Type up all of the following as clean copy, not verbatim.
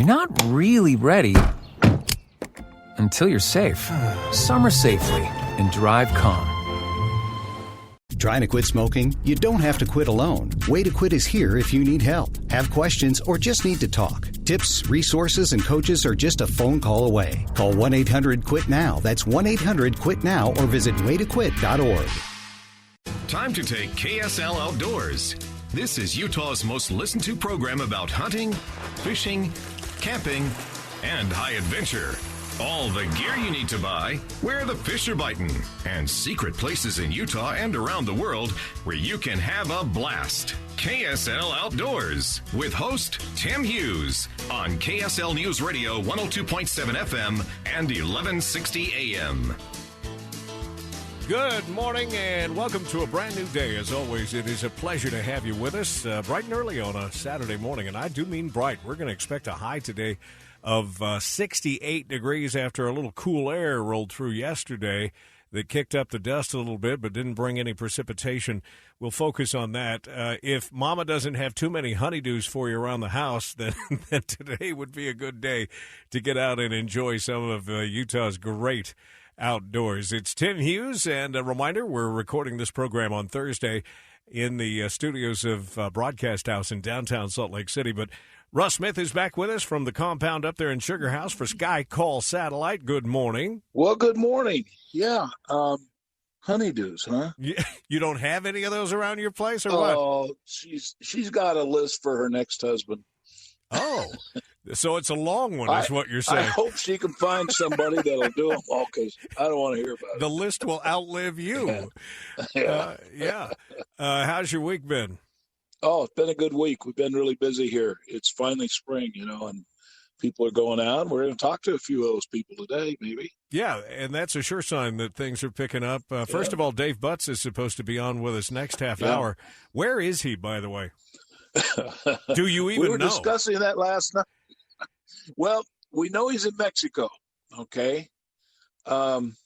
You're not really ready until you're safe. Summer safely and drive calm. Trying to quit smoking? You don't have to quit alone. Way to Quit is here if you need help, have questions, or just need to talk. Tips, resources, and coaches are just a phone call away. Call 1-800-QUIT-NOW. That's 1-800-QUIT-NOW or visit waytoquit.org. Time to take KSL Outdoors. This is Utah's most listened to program about hunting, fishing, camping, and high adventure. All the gear you need to buy, where the fish are biting, and secret places in Utah and around the world where you can have a blast. KSL Outdoors with host Tim Hughes on KSL News Radio 102.7 FM and 1160 AM. Good morning and welcome to a brand new day. As always, it is a pleasure to have you with us bright and early on a Saturday morning. And I do mean bright. We're going to expect a high today of 68 degrees after a little cool air rolled through yesterday that kicked up the dust a little bit but didn't bring any precipitation. We'll focus on that. If Mama doesn't have too many honeydews for you around the house, then today would be a good day to get out and enjoy some of Utah's great outdoors. It's Tim Hughes, and a reminder, we're recording this program on Thursday in the studios of Broadcast House in downtown Salt Lake City. But Russ Smith is back with us from the compound up there in Sugar House for Sky Call Satellite. Good morning. Well, good morning. Yeah, honeydews, huh? You don't have any of those around your place, or what? Oh, she's got a list for her next husband. Oh, so it's a long one, is what you're saying. I hope she can find somebody that'll do them all, because I don't want to hear about it. The list will outlive you. Yeah. How's your week been? Oh, it's been a good week. We've been really busy here. It's finally spring, and people are going out. We're going to talk to a few of those people today, maybe. Yeah, and that's a sure sign that things are picking up. First of all, Dave Butts is supposed to be on with us next half hour. Where is he, by the way? Do you even know? We were discussing that last night. Well, we know he's in Mexico, okay? Somewhere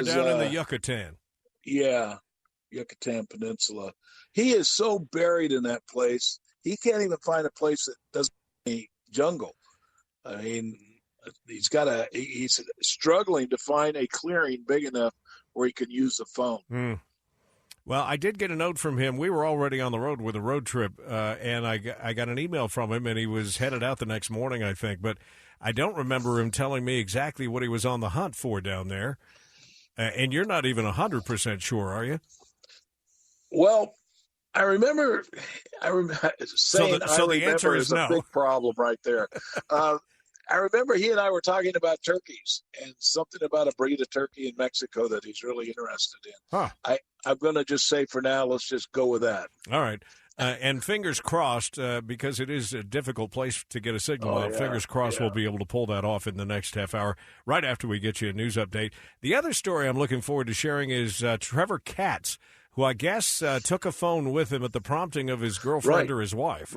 down in the Yucatan. Yeah, Yucatan Peninsula. He is so buried in that place, he can't even find a place that doesn't have any jungle. I mean, he's struggling to find a clearing big enough where he can use the phone. Well, I did get a note from him. We were already on the road with a road trip, and I got an email from him, and he was headed out the next morning, I think. But I don't remember him telling me exactly what he was on the hunt for down there. And you're not even 100% sure, are you? Well, I remember saying the answer is no. A big problem right there. I remember he and I were talking about turkeys and something about a breed of turkey in Mexico that he's really interested in. Huh. I'm going to just say for now, let's just go with that. All right. And fingers crossed, because it is a difficult place to get a signal out. Fingers crossed we'll be able to pull that off in the next half hour, right after we get you a news update. The other story I'm looking forward to sharing is Trevor Katz, who I guess took a phone with him at the prompting of his girlfriend or his wife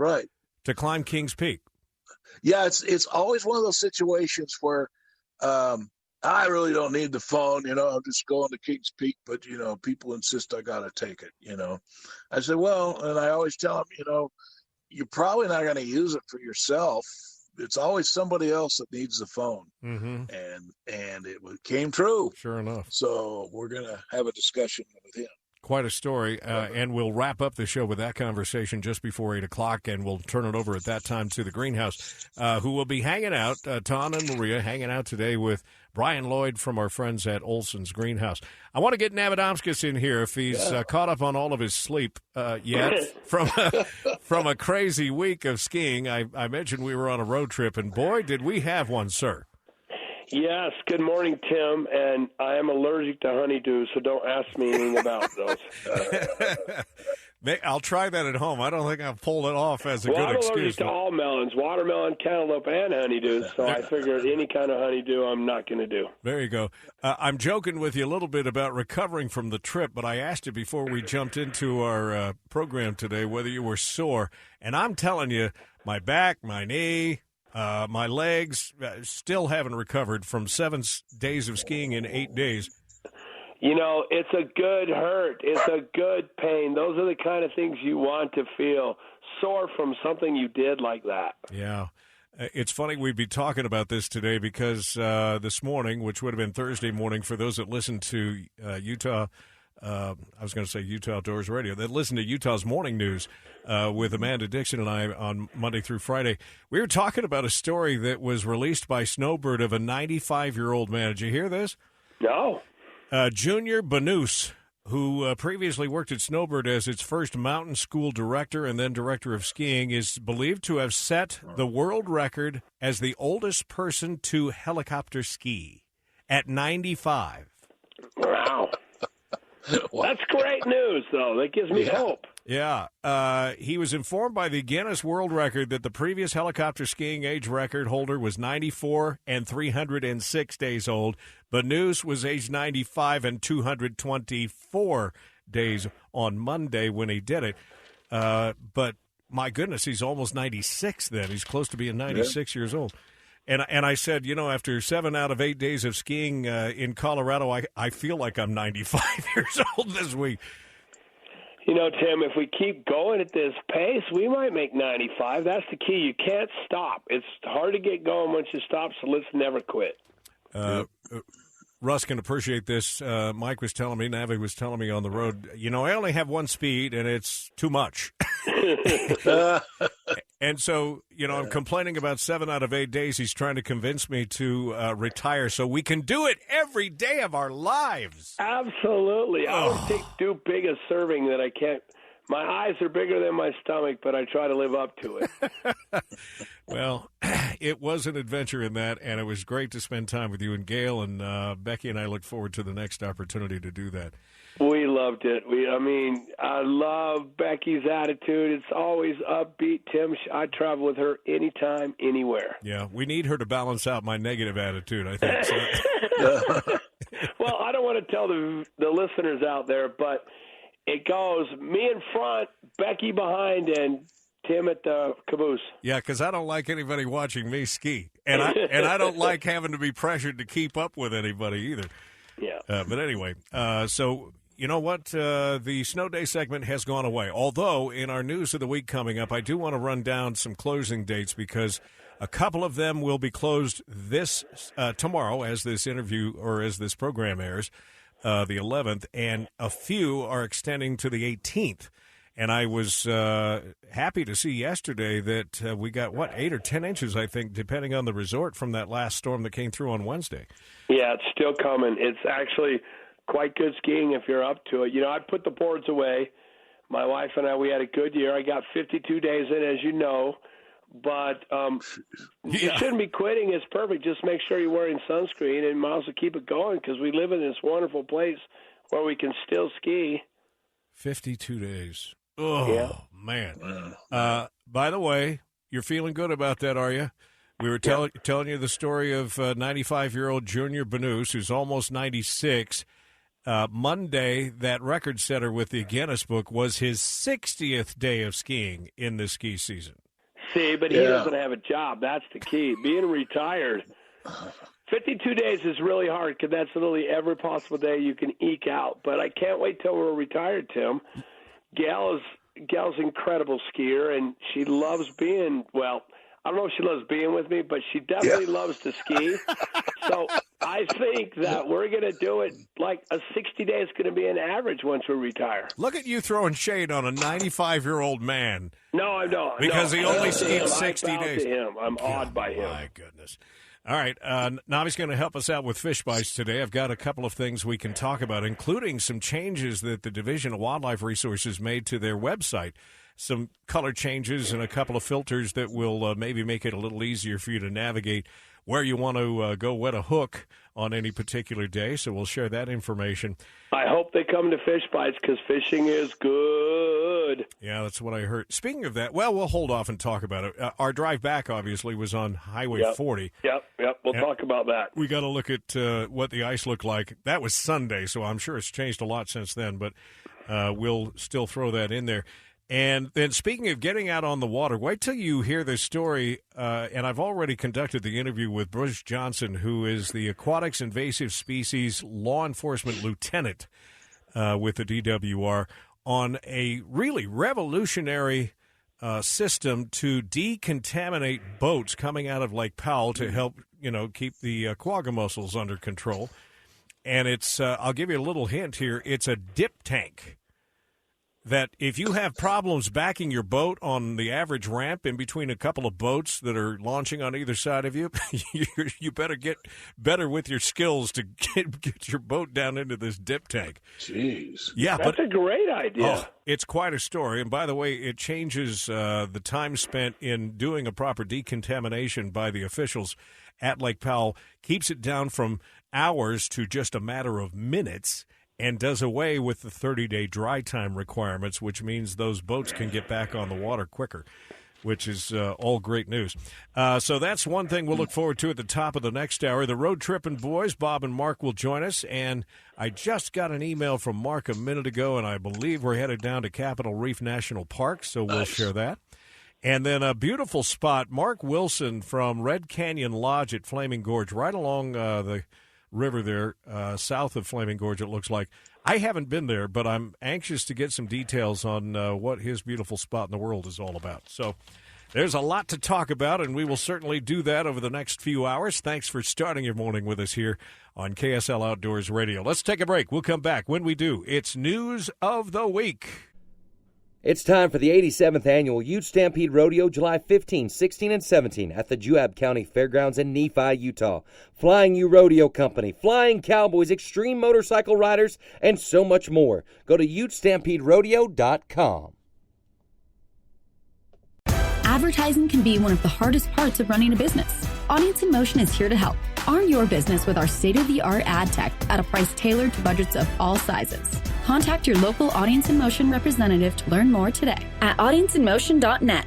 to climb Kings Peak. Yeah, it's always one of those situations where I really don't need the phone, I'm just going to Kings Peak, but, people insist I got to take it, I said, well, and I always tell them, you're probably not going to use it for yourself. It's always somebody else that needs the phone. Mm-hmm. And it came true. Sure enough. So we're going to have a discussion with him. Quite a story, and we'll wrap up the show with that conversation just before 8 o'clock, and we'll turn it over at that time to the greenhouse, who will be hanging out, Ton and Maria, hanging out today with Brian Lloyd from our friends at Olson's Greenhouse. I want to get Navadomskis in here if he's caught up on all of his sleep yet from a crazy week of skiing. I mentioned we were on a road trip, and boy, did we have one, sir. Yes, good morning, Tim, and I am allergic to honeydew, so don't ask me anything about those. I'll try that at home. I don't think I'll pull it off as a good excuse. I'm allergic to all melons, watermelon, cantaloupe, and honeydew, so I figured any kind of honeydew I'm not going to do. There you go. I'm joking with you a little bit about recovering from the trip, but I asked you before we jumped into our program today whether you were sore, and I'm telling you, my back, my knee, my legs still haven't recovered from 7 days of skiing in 8 days. It's a good hurt. It's a good pain. Those are the kind of things you want to feel. Sore from something you did like that. Yeah. It's funny we'd be talking about this today because this morning, which would have been Thursday morning for those that listen to Utah, I was going to say Utah Outdoors Radio, that listen to Utah's Morning News with Amanda Dixon and I on Monday through Friday. We were talking about a story that was released by Snowbird of a 95-year-old man. Did you hear this? No. Junior Banus, who previously worked at Snowbird as its first mountain school director and then director of skiing, is believed to have set the world record as the oldest person to helicopter ski at 95. Wow. That's great news, though. That gives me hope. Yeah. He was informed by the Guinness World Record that the previous helicopter skiing age record holder was 94 and 306 days old. Banus was age 95 and 224 days on Monday when he did it. But my goodness, he's almost 96 then. He's close to being 96 years old. And I said, after 7 out of 8 days of skiing in Colorado, I feel like I'm 95 years old this week. Tim, if we keep going at this pace, we might make 95. That's the key. You can't stop. It's hard to get going once you stop, so let's never quit. Russ can appreciate this. Mike was telling me, Navi was telling me on the road, I only have one speed, and it's too much. And so, I'm complaining about 7 out of 8 days. He's trying to convince me to retire so we can do it every day of our lives. Absolutely. I always take too big a serving that I can't. My eyes are bigger than my stomach, but I try to live up to it. Well, it was an adventure in that, and it was great to spend time with you and Gail, and Becky and I look forward to the next opportunity to do that. We loved it. I love Becky's attitude. It's always upbeat, Tim. I travel with her anytime, anywhere. Yeah, we need her to balance out my negative attitude, I think. So. Well, I don't want to tell the listeners out there, but it goes me in front, Becky behind, and Tim at the caboose. Yeah, because I don't like anybody watching me ski, and I don't like having to be pressured to keep up with anybody either. Yeah. But anyway, so you know what? The Snow Day segment has gone away. Although in our news of the week coming up, I do want to run down some closing dates because a couple of them will be closed this tomorrow as this interview or as this program airs. The 11th, and a few are extending to the 18th. And I was happy to see yesterday that we got, 8 or 10 inches, I think, depending on the resort from that last storm that came through on Wednesday. Yeah, it's still coming. It's actually quite good skiing if you're up to it. I put the boards away. My wife and I, we had a good year. I got 52 days in, as you know. But you shouldn't be quitting. It's perfect. Just make sure you're wearing sunscreen and might also keep it going because we live in this wonderful place where we can still ski. 52 days. Oh, man. By the way, you're feeling good about that, are you? We were telling you the story of 95-year-old Junior Banus, who's almost 96. Monday, that record setter with the Guinness Book was his 60th day of skiing in the ski season. See, but he doesn't have a job. That's the key. Being retired, 52 days is really hard because that's literally every possible day you can eke out. But I can't wait till we're retired, Tim. Gal's incredible skier, and she loves being, I don't know if she loves being with me, but she definitely loves to ski. So I think that we're going to do it like a 60 days is going to be an average once we retire. Look at you throwing shade on a 95-year-old man. No, I don't. Because he only skied 60 days. To him. I'm awed by him. My goodness. All right, Navi's going to help us out with fish bites today. I've got a couple of things we can talk about, including some changes that the Division of Wildlife Resources made to their website. Some color changes and a couple of filters that will maybe make it a little easier for you to navigate where you want to go wet a hook on any particular day. So we'll share that information. I hope they come to Fish Bites because fishing is good. Yeah, that's what I heard. Speaking of that, we'll hold off and talk about it. Our drive back, obviously, was on Highway 40. Yep. We'll talk about that. We got to look at what the ice looked like. That was Sunday, so I'm sure it's changed a lot since then, but we'll still throw that in there. And then speaking of getting out on the water, wait till you hear this story, and I've already conducted the interview with Bruce Johnson, who is the Aquatics Invasive Species Law Enforcement Lieutenant with the DWR, on a really revolutionary system to decontaminate boats coming out of Lake Powell to help, keep the quagga mussels under control. And it's, I'll give you a little hint here, it's a dip tank that if you have problems backing your boat on the average ramp in between a couple of boats that are launching on either side of you, you better get better with your skills to get your boat down into this dip tank. Jeez. Yeah, That's a great idea. Oh, it's quite a story. And by the way, it changes the time spent in doing a proper decontamination by the officials at Lake Powell, keeps it down from hours to just a matter of minutes, and does away with the 30-day dry time requirements, which means those boats can get back on the water quicker, which is all great news. So that's one thing we'll look forward to at the top of the next hour. The Road Trippin' Boys, Bob and Mark, will join us. And I just got an email from Mark a minute ago, and I believe we're headed down to Capitol Reef National Park, so we'll share that. And then a beautiful spot, Mark Wilson from Red Canyon Lodge at Flaming Gorge, right along the river there, south of Flaming Gorge, it looks like. I haven't been there, but I'm anxious to get some details on what his beautiful spot in the world is all about. So there's a lot to talk about, and we will certainly do that over the next few hours. Thanks for starting your morning with us here on KSL Outdoors Radio. Let's take a break. We'll come back. When we do, it's News of the Week. It's time for the 87th Annual Ute Stampede Rodeo, July 15, 16, and 17 at the Juab County Fairgrounds in Nephi, Utah. Flying U Rodeo Company, Flying Cowboys, extreme motorcycle riders, and so much more. Go to utestampederodeo.com. Advertising can be one of the hardest parts of running a business. Audience in Motion is here to help. Arm your business with our state-of-the-art ad tech at a price tailored to budgets of all sizes. Contact your local Audience in Motion representative to learn more today at audienceinmotion.net.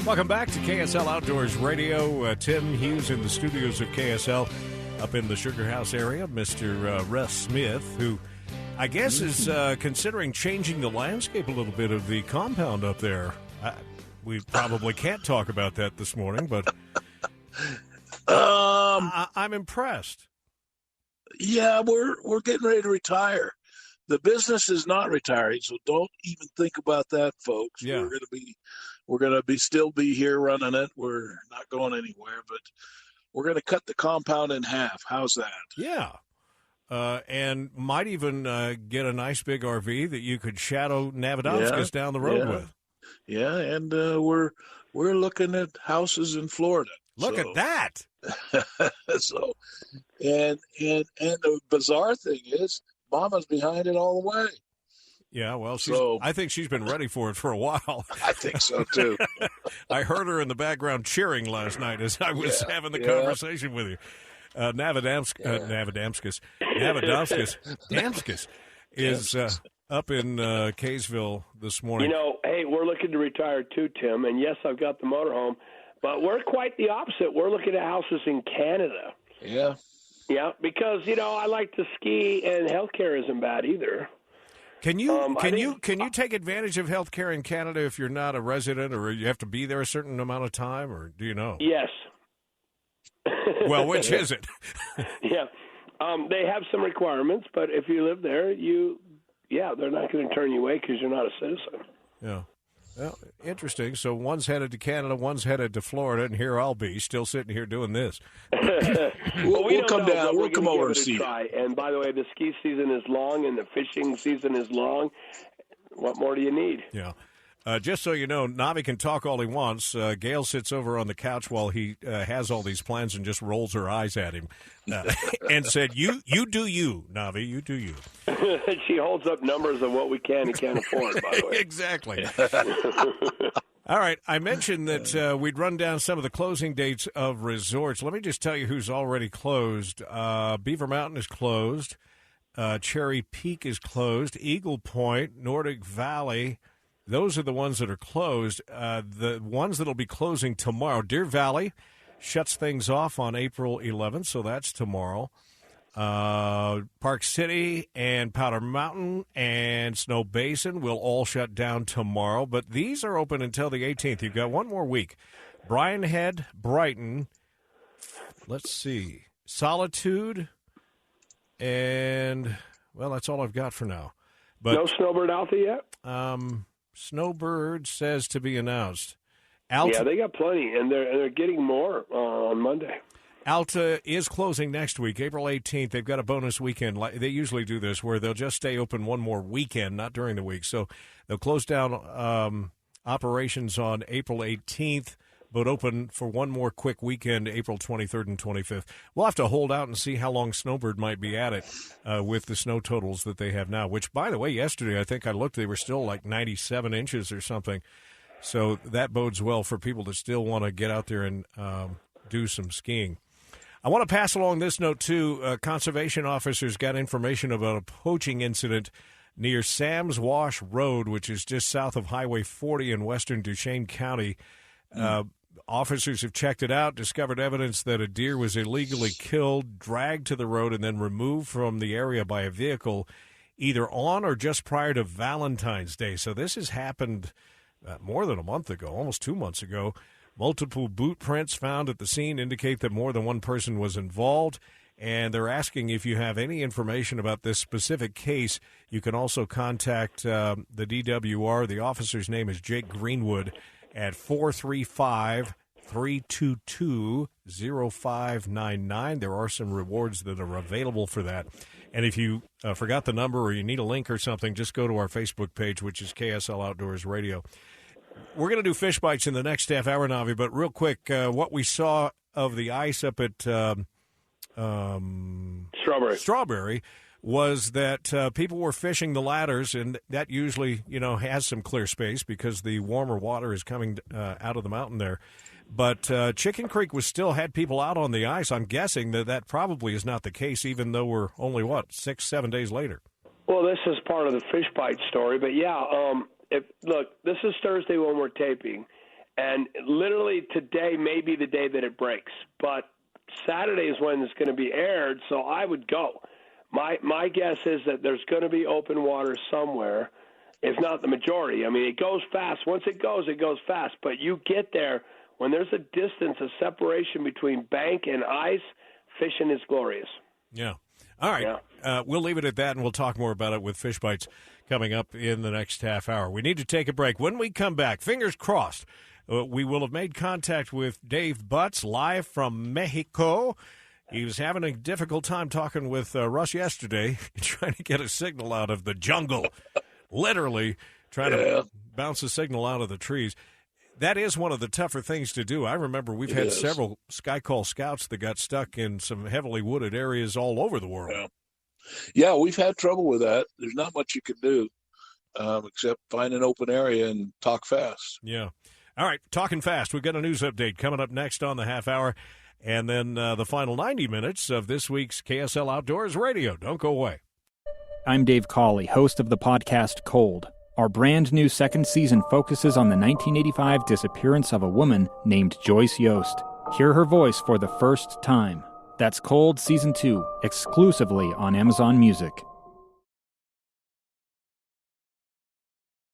Welcome back to KSL Outdoors Radio. Tim Hughes in the studios of KSL up in the Sugar House area. Mr. Russ Smith, who I guess is considering changing the landscape a little bit of the compound up there. We probably can't talk about that this morning, but I'm impressed. Yeah, we're getting ready to retire. The business is not retiring, so don't even think about that, folks. Yeah. We're gonna still be here running it. We're not going anywhere, but we're gonna cut the compound in half. How's that? Yeah. And might even get a nice big RV that you could shadow Navadovskis down the road with. Yeah, and we're looking at houses in Florida. Look at that. So, and the bizarre thing is, Mama's behind it all the way. Yeah, well, I think she's been ready for it for a while. I think so, too. I heard her in the background cheering last night as I was having the conversation with you. Navadovskis is up in Kaysville this morning. Hey, we're looking to retire too, Tim, and yes, I've got the motorhome, but we're quite the opposite. We're looking at houses in Canada. Yeah. Yeah, because, I like to ski, and healthcare isn't bad either. Can you take advantage of health care in Canada if you're not a resident, or you have to be there a certain amount of time, or do you know? Yes. Well, which is it? Yeah. They have some requirements, but if you live there, they're not going to turn you away because you're not a citizen. Yeah. Well, interesting. So one's headed to Canada, one's headed to Florida, and here I'll be still sitting here doing this. We'll come down. We'll come over and see. And by the way, the ski season is long and the fishing season is long. What more do you need? Yeah. Just so you know, Navi can talk all he wants. Gail sits over on the couch while he has all these plans and just rolls her eyes at him and said, you do you, Navi, you do you. She holds up numbers of what we can and can't afford, by the way. Exactly. All right, I mentioned that we'd run down some of the closing dates of resorts. Let me just tell you who's already closed. Beaver Mountain is closed. Cherry Peak is closed. Eagle Point, Nordic Valley, those are the ones that are closed. The ones that will be closing tomorrow, Deer Valley shuts things off on April 11th, so that's tomorrow. Park City and Powder Mountain and Snow Basin will all shut down tomorrow, but these are open until the 18th. You've got one more week. Bryan Head, Brighton, let's see, Solitude, And, well, that's all I've got for now. But no Snowbird Alta yet? Snowbird says to be announced. Yeah, they got plenty, and they're getting more on Monday. Alta is closing next week, April 18th. They've got a bonus weekend. They usually do this where they'll just stay open one more weekend, not during the week. So they'll close down operations on April 18th, but open for one more quick weekend, April 23rd and 25th. We'll have to hold out and see how long Snowbird might be at it with the snow totals that they have now, which, by the way, yesterday I think I looked, they were still like 97 inches or something. So that bodes well for people that still want to get out there and do some skiing. I want to pass along this note, too. Conservation officers got information about a poaching incident near Sam's Wash Road, which is just south of Highway 40 in western Duchesne County. Officers have checked it out, discovered evidence that a deer was illegally killed, dragged to the road, and then removed from the area by a vehicle either on or just prior to Valentine's Day. So this has happened more than a month ago, almost 2 months ago. Multiple boot prints found at the scene indicate that more than one person was involved, and they're asking if you have any information about this specific case. You can also contact the DWR. The officer's name is Jake Greenwood at 435-322-0599. There are some rewards that are available for that. And if you forgot the number or you need a link or something, just go to our Facebook page, which is KSL Outdoors Radio. We're going to do fish bites in the next half hour, Navi, but real quick, what we saw of the ice up at Strawberry was that people were fishing the ladders, and that usually, has some clear space because the warmer water is coming out of the mountain there. But Chicken Creek had people out on the ice. I'm guessing that probably is not the case, even though we're only, 6-7 days later. Well, this is part of the fish bite story, but yeah, look, this is Thursday when we're taping, and literally today may be the day that it breaks, but Saturday is when it's going to be aired, so I would go. My guess is that there's going to be open water somewhere, if not the majority. I mean, it goes fast. Once it goes fast, but you get there when there's a distance, a separation between bank and ice, fishing is glorious. Yeah. All right. Yeah. We'll leave it at that, and we'll talk more about it with Fish Bites coming up in the next half hour. We need to take a break. When we come back, fingers crossed, we will have made contact with Dave Butts live from Mexico. He was having a difficult time talking with Russ yesterday, trying to get a signal out of the jungle, literally trying to bounce a signal out of the trees. That is one of the tougher things to do. I remember we've had several Skycall scouts that got stuck in some heavily wooded areas all over the world. Yeah, we've had trouble with that. There's not much you can do except find an open area and talk fast. Yeah. All right, talking fast. We've got a news update coming up next on the half hour, and then the final 90 minutes of this week's KSL Outdoors Radio. Don't go away. I'm Dave Cawley, host of the podcast Cold. Our brand new second season focuses on the 1985 disappearance of a woman named Joyce Yost. Hear her voice for the first time. That's Cold Season 2, exclusively on Amazon Music.